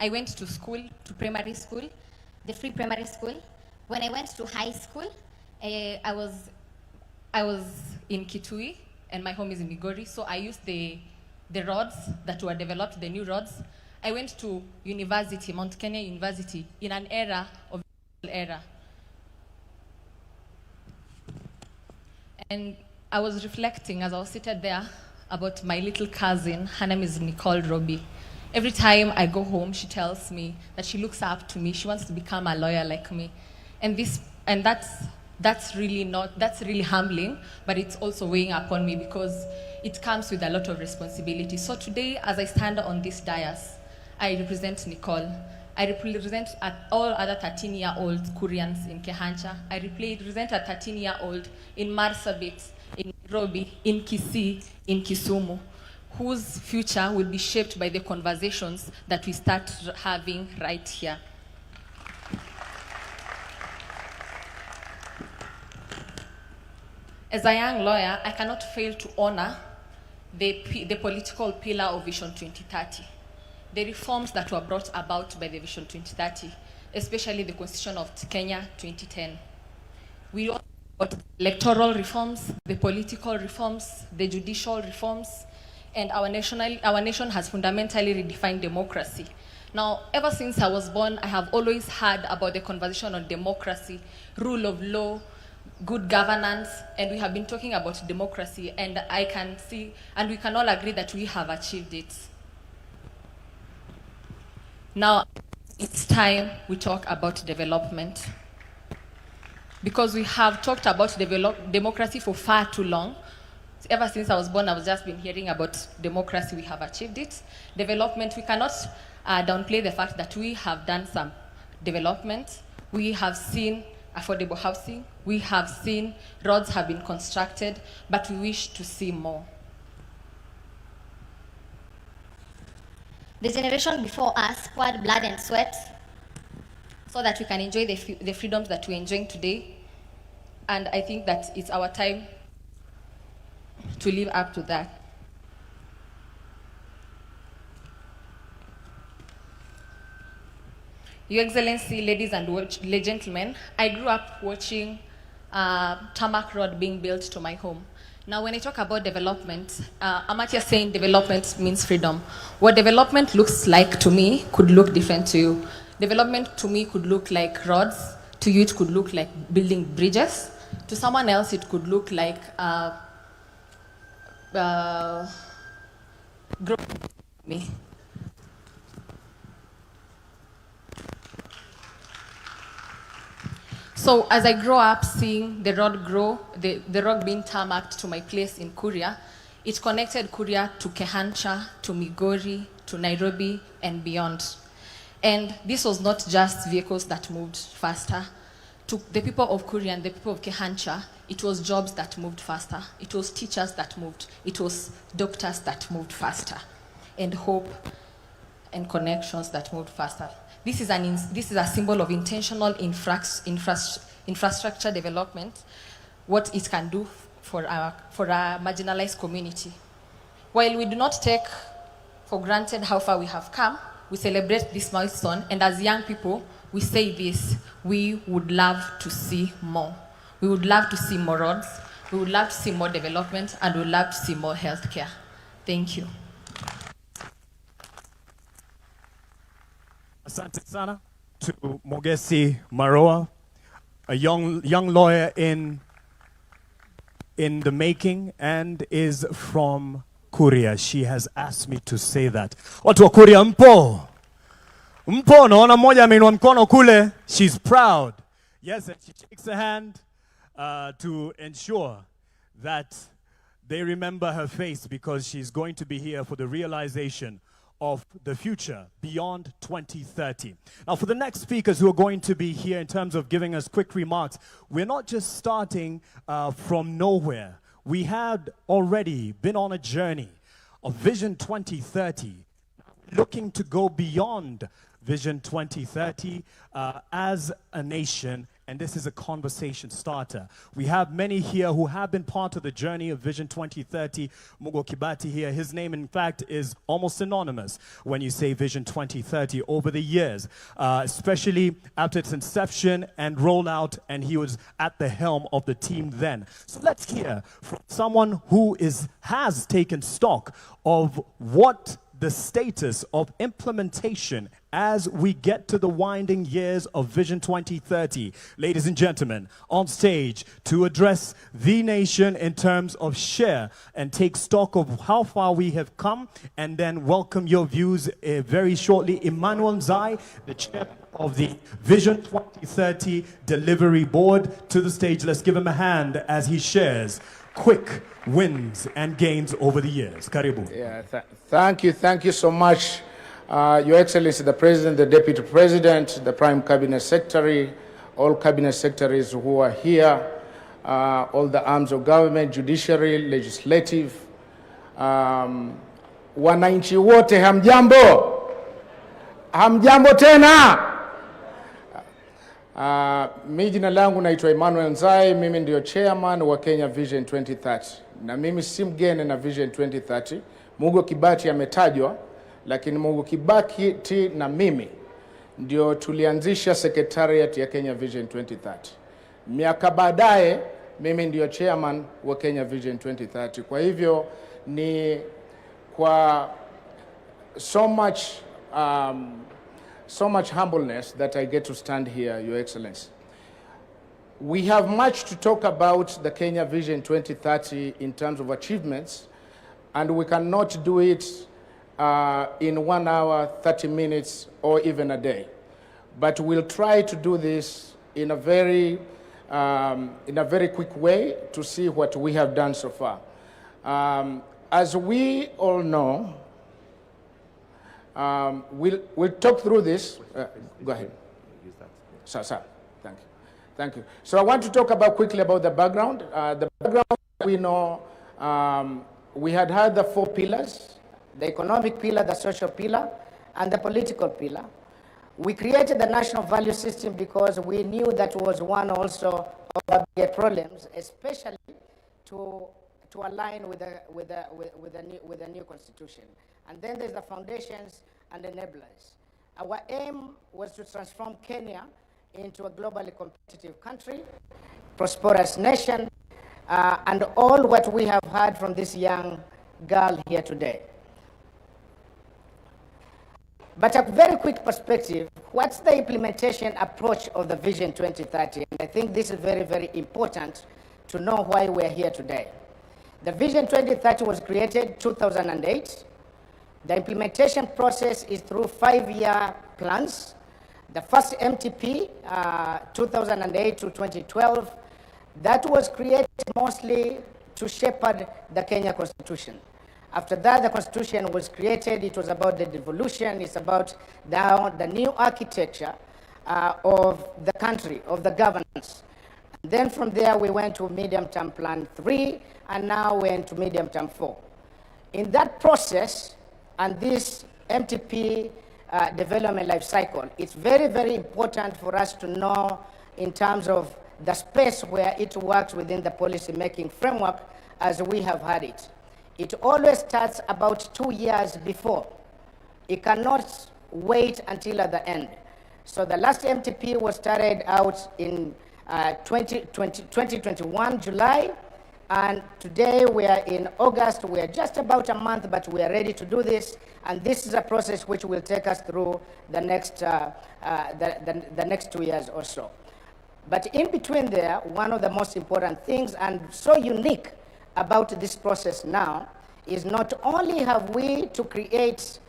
I went to school, to primary school, the free primary school. When I went to high school, I was in Kitui, and my home is in Migori, so I used the roads that were developed, the new roads. I went to university, Mount Kenya University, in an era of era. And I was reflecting as I was seated there about my little cousin. Her name is Nicole Roby. Every time I go home, she tells me that she looks up to me. She wants to become a lawyer like me. And that's really humbling, but it's also weighing upon me because it comes with a lot of responsibility. So today, as I stand on this dais, I represent Nicole. I represent all other 13-year-old Koreans in Kehancha. I represent a 13-year-old in Marsabit, in Nairobi, in KICC, in Kisumu, whose future will be shaped by the conversations that we start having right here. As a young lawyer, I cannot fail to honor the political pillar of Vision 2030. The reforms that were brought about by the Vision 2030, especially the Constitution of Kenya 2010. We talk about electoral reforms, the political reforms, the judicial reforms, and our nation has fundamentally redefined democracy. Now, ever since I was born, I have always heard about the conversation on democracy, rule of law, good governance, and we have been talking about democracy, and I can see, and we can all agree that we have achieved it. Now, it's time we talk about development. Because we have talked about democracy for far too long. Ever since I was born, I've just been hearing about democracy. We have achieved it. Development, we cannot downplay the fact that we have done some development. We have seen affordable housing. We have seen roads have been constructed, but we wish to see more. The generation before us poured blood and sweat so that we can enjoy the freedoms that we're enjoying today. And I think that it's our time to live up to that. Your Excellency, ladies and gentlemen, I grew up watching tarmac road being built to my home. Now, when I talk about development, I'm not just saying development means freedom. What development looks like to me could look different to you. Development to me could look like roads. To you, it could look like building bridges. To someone else, it could look like growing. So as I grow up seeing the road grow, the road being tarmacked to my place in Kuria, it connected Kuria to Kehancha, to Migori, to Nairobi, and beyond. And this was not just vehicles that moved faster. To the people of Kuria and the people of Kehancha, it was jobs that moved faster. It was teachers that moved. It was doctors that moved faster. And hope and connections that moved faster. This is a symbol of intentional infrastructure development, what it can do for our marginalized community. While we do not take for granted how far we have come, we celebrate this milestone, and as young people, we say this: we would love to see more. We would love to see more roads, we would love to see more development, and we would love to see more healthcare. Thank you. Asante sana to Mogesi Maroa, a young lawyer in the making and is from Kuria. She has asked me to say that. Watu wa Kuria mpo? Mpo, naona moja ameinua mkono kule. She's proud. Yes, and she shakes her hand to ensure that they remember her face because she's going to be here for the realization of the future beyond 2030. Now, for the next speakers who are going to be here in terms of giving us quick remarks, we're not just starting from nowhere. We had already been on a journey of Vision 2030, looking to go beyond Vision 2030 as a nation and this is a conversation starter. We have many here who have been part of the journey of Vision 2030. Mugo Kibati here, his name in fact is almost synonymous when you say Vision 2030 over the years, especially after its inception and rollout, and he was at the helm of the team then. So let's hear from someone who has taken stock of what the status of implementation as we get to the winding years of Vision 2030. Ladies and gentlemen, on stage to address the nation in terms of share and take stock of how far we have come, and then welcome your views very shortly, Emmanuel Nzai, the chair of the Vision 2030 Delivery Board, to the stage. Let's give him a hand as he shares quick wins and gains over the years. Karibu. Yeah, thank you so much, Your Excellency, the President, the Deputy President, the Prime Cabinet Secretary, all Cabinet Secretaries who are here, all the arms of government, judiciary, legislative, wananchi wote, hamjambo? Hamjambo tena? Mimi jina langu naitwa Emmanuel Nzai, mimi ndio chairman wa Kenya Vision 2030. Na mimi si mgeni na Vision 2030. Mugo Kibati ametajwa, lakini Mugo Kibati na mimi ndio tulianzisha secretariat ya Kenya Vision 2030. Miaka baadaye mimi ndio chairman wa Kenya Vision 2030. Kwa hivyo ni kwa so much humbleness that I get to stand here, Your Excellency. We have much to talk about the Kenya Vision 2030 in terms of achievements, and we cannot do it in 1 hour, 30 minutes, or even a day. But we'll try to do this in a very quick way to see what we have done so far. As we all know, we'll talk through this. Go ahead. Sir, thank you. So I want to talk quickly about the background. The background, we know, we had the 4 pillars: the economic pillar, the social pillar, and the political pillar. We created the national value system because we knew that was one also of the problems, especially to align with the new constitution. And then there's the foundations and enablers. Our aim was to transform Kenya into a globally competitive country, prosperous nation, and all what we have heard from this young girl here today. But a very quick perspective, what's the implementation approach of the Vision 2030? And I think this is very, very important to know why we're here today. The Vision 2030 was created in 2008. The implementation process is through 5-year plans. The first MTP, 2008 to 2012, that was created mostly to shepherd the Kenya Constitution. After that, the Constitution was created. It was about the devolution. It's about the new architecture of the country, of the governance. And then from there, we went to Medium-Term Plan 3, and now we're into Medium-Term 4. In that process, and this MTP development life cycle, it's very, very important for us to know in terms of the space where it works within the policy-making framework as we have had it. It always starts about 2 years before. It cannot wait until at the end. So the last MTP was started out in 2021, July, and today we are in August. We are just about a month, but we are ready to do this, and this is a process which will take us through the next 2 years or so. But in between there, one of the most important things and so unique about this process now is not only have we to create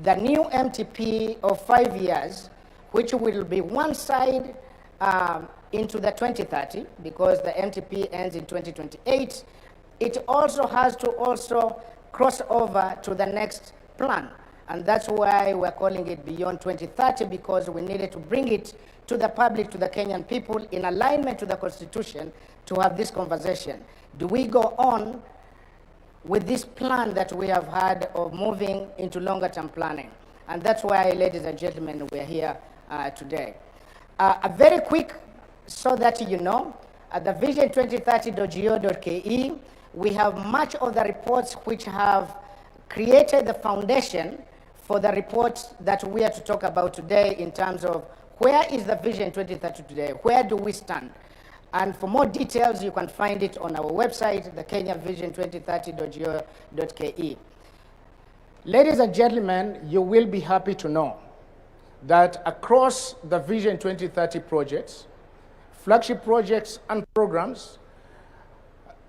the new MTP of 5 years, which will be one side into the 2030, because the MTP ends in 2028, it also has to also cross over to the next plan. And that's why we're calling it Beyond 2030, because we needed to bring it to the public, to the Kenyan people, in alignment to the Constitution, to have this conversation. Do we go on with this plan that we have had of moving into longer-term planning? And that's why, ladies and gentlemen, we're here today. A very quick so that you know, at the vision2030.go.ke, we have much of the reports which have created the foundation for the reports that we are to talk about today in terms of where is the Vision 2030 today, where do we stand? And for more details, you can find it on our website, the kenyavision2030.go.ke. Ladies and gentlemen, you will be happy to know that across the Vision 2030 projects, flagship projects and programs,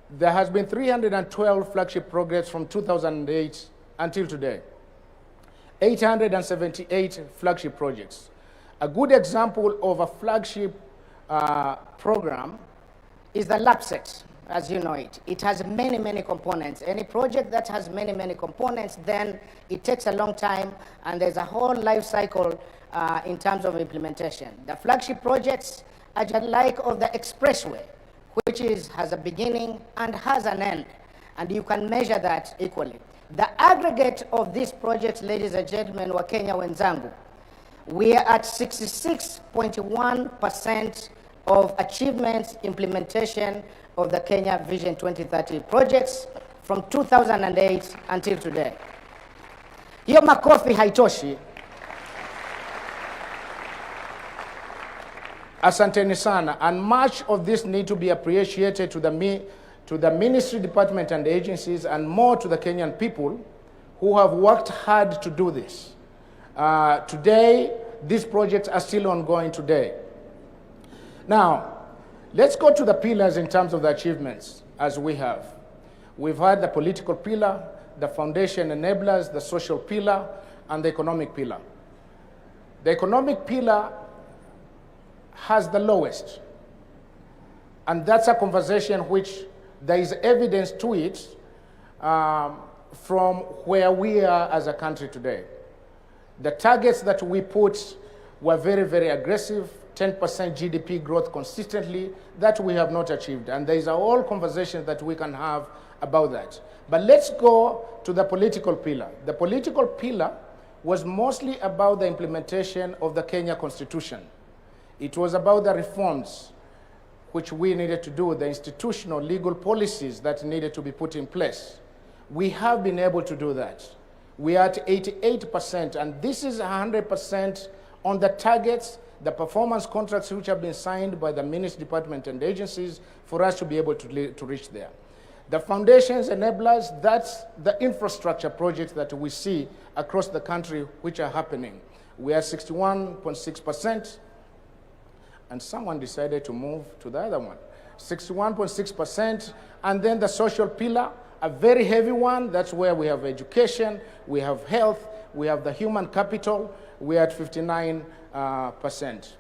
there has been 312 flagship projects from 2008 until today. 878 flagship projects. A good example of a flagship program is the LAPSET, as you know it. It has many, many components. Any project that has many, many components, then it takes a long time, and there's a whole life cycle in terms of implementation. The flagship projects are just like of the expressway, which has a beginning and has an end, and you can measure that equally. The aggregate of these projects, ladies and gentlemen, wa Kenya wenzangu, we are at 66.1% of achievements implementation of the Kenya Vision 2030 projects from 2008 until today. Hiyo makofi haitoshi. Asanteni sana, and much of this need to be appreciated to the ministry, department, and agencies, and more to the Kenyan people who have worked hard to do this. Today, these projects are still ongoing today. Now, let's go to the pillars in terms of the achievements as we have. We've had the political pillar, the foundation enablers, the social pillar, and the economic pillar. The economic pillar has the lowest, and that's a conversation which there is evidence to it from where we are as a country today. The targets that we put were very, very aggressive, 10% GDP growth consistently, that we have not achieved. And there is a whole conversation that we can have about that. But let's go to the political pillar. The political pillar was mostly about the implementation of the Kenya Constitution. It was about the reforms which we needed to do, the institutional legal policies that needed to be put in place. We have been able to do that. We are at 88%, and this is 100% on the targets, the performance contracts which have been signed by the ministry, department, and agencies for us to be able to reach there. The foundations, enablers, that's the infrastructure projects that we see across the country which are happening. We are 61.6%, and someone decided to move to the other one. 61.6%, and then the social pillar, a very heavy one. That's where we have education, we have health, we have the human capital. We are at 59%.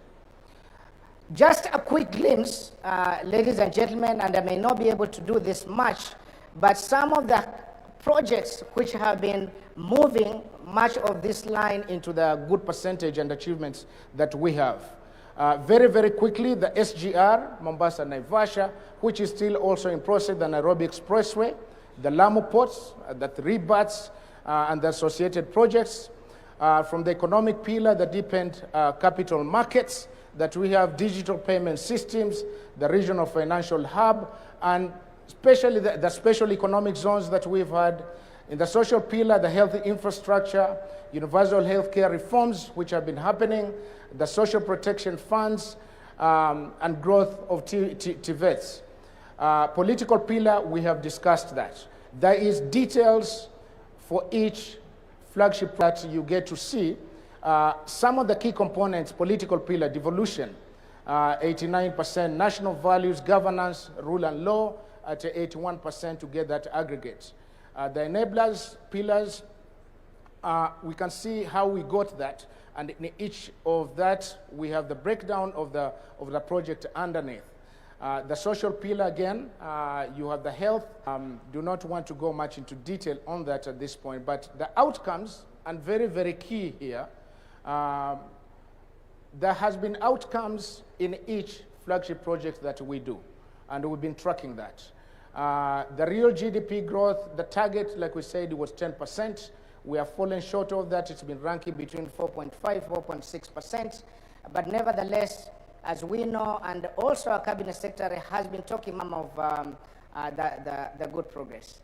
Just a quick glimpse, ladies and gentlemen, and I may not be able to do this much, but some of the projects which have been moving much of this line into the good percentage and achievements that we have. Very, very quickly, the SGR, Mombasa, Naivasha, which is still also in process, the Nairobi Expressway, the Lamu ports, the 3 BATs, and the associated projects. From the economic pillar, the deepened capital markets, that we have digital payment systems, the regional financial hub, and especially the special economic zones that we've had. In the social pillar, the healthy infrastructure, universal healthcare reforms which have been happening, the social protection funds, and growth of TVETs. Political pillar, we have discussed that. There is details for each flagship that you get to see. Some of the key components, political pillar, devolution, 89%, national values, governance, rule and law, at 81% to get that aggregate. The enablers, pillars, we can see how we got that, and in each of that, we have the breakdown of the project underneath. The social pillar, again, you have the health. Do not want to go much into detail on that at this point, but the outcomes, and very, very key here, there has been outcomes in each flagship project that we do, and we've been tracking that. The real GDP growth, the target, like we said, was 10%. We have fallen short of that. It's been ranking between 4.5, 4.6%, but nevertheless, as we know, and also our cabinet secretary has been talking of the good progress.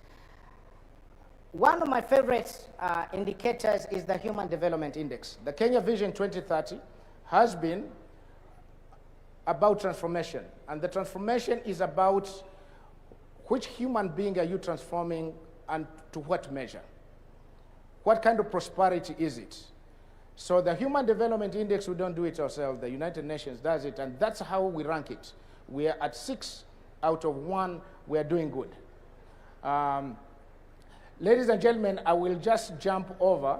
One of my favorite indicators is the Human Development Index. The Kenya Vision 2030 has been about transformation, and the transformation is about which human being are you transforming and to what measure? What kind of prosperity is it? So the Human Development Index, we don't do it ourselves. The United Nations does it, and that's how we rank it. We are at 6 out of 1. We are doing good. Ladies and gentlemen, I will just jump over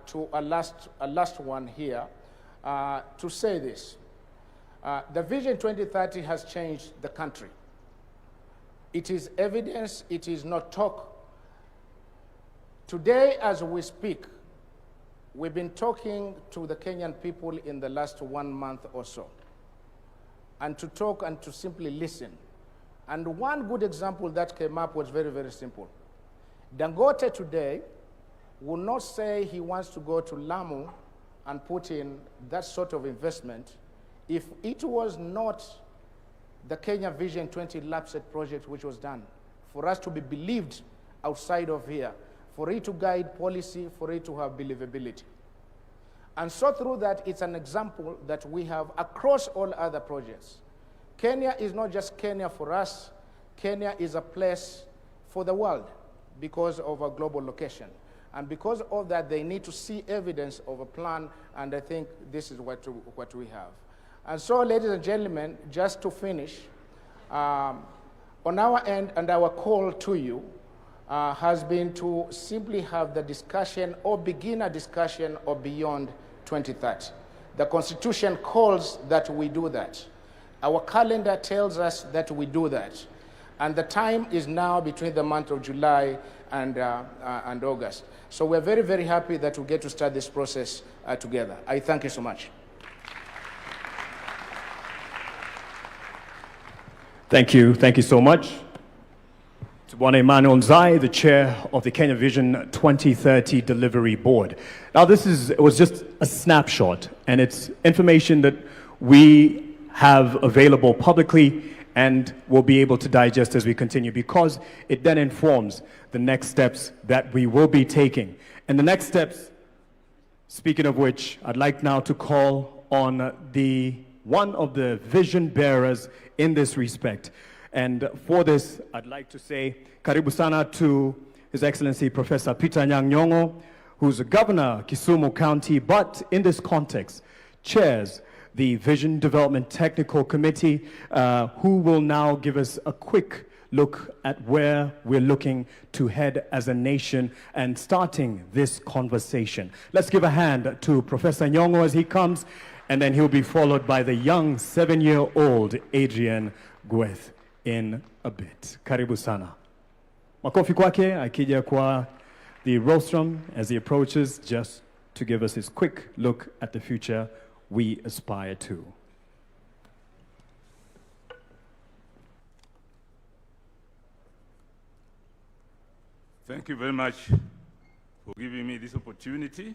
to a last one here to say this. The Vision 2030 has changed the country. It is evidence, it is not talk. Today, as we speak, we've been talking to the Kenyan people in the last 1 month or so, and to talk and to simply listen. And one good example that came up was very, very simple. Dangote today will not say he wants to go to Lamu and put in that sort of investment if it was not the Kenya Vision 20 LAPSET project which was done, for us to be believed outside of here, for it to guide policy, for it to have believability. And so through that, it's an example that we have across all other projects. Kenya is not just Kenya for us. Kenya is a place for the world because of our global location. And because of that, they need to see evidence of a plan, and I think this is what we have. And so, ladies and gentlemen, just to finish, on our end and our call to you has been to simply have the discussion or begin a discussion of beyond 2030. The Constitution calls that we do that. Our calendar tells us that we do that. And the time is now between the month of July and August. So we're very, very happy that we get to start this process together. I thank you so much. Thank you so much. To Bwana Emmanuel Nzai, the chair of the Kenya Vision 2030 Delivery Board. Now it was just a snapshot, and it's information that we have available publicly and will be able to digest as we continue, because it then informs the next steps that we will be taking. And the next steps, speaking of which, I'd like now to call on one of the vision bearers in this respect. And for this, I'd like to say karibu sana to His Excellency Professor Peter Anyang' Nyong'o, who's a governor, Kisumu County, but in this context, chairs the Vision Development Technical Committee, who will now give us a quick look at where we're looking to head as a nation and starting this conversation. Let's give a hand to Professor Nyong'o as he comes, and then he'll be followed by the young 7-year-old Adrian Gweth in a bit. Karibu sana. Makofi kwake akija kwa the rostrum as he approaches, just to give us his quick look at the future we aspire to. Thank you very much for giving me this opportunity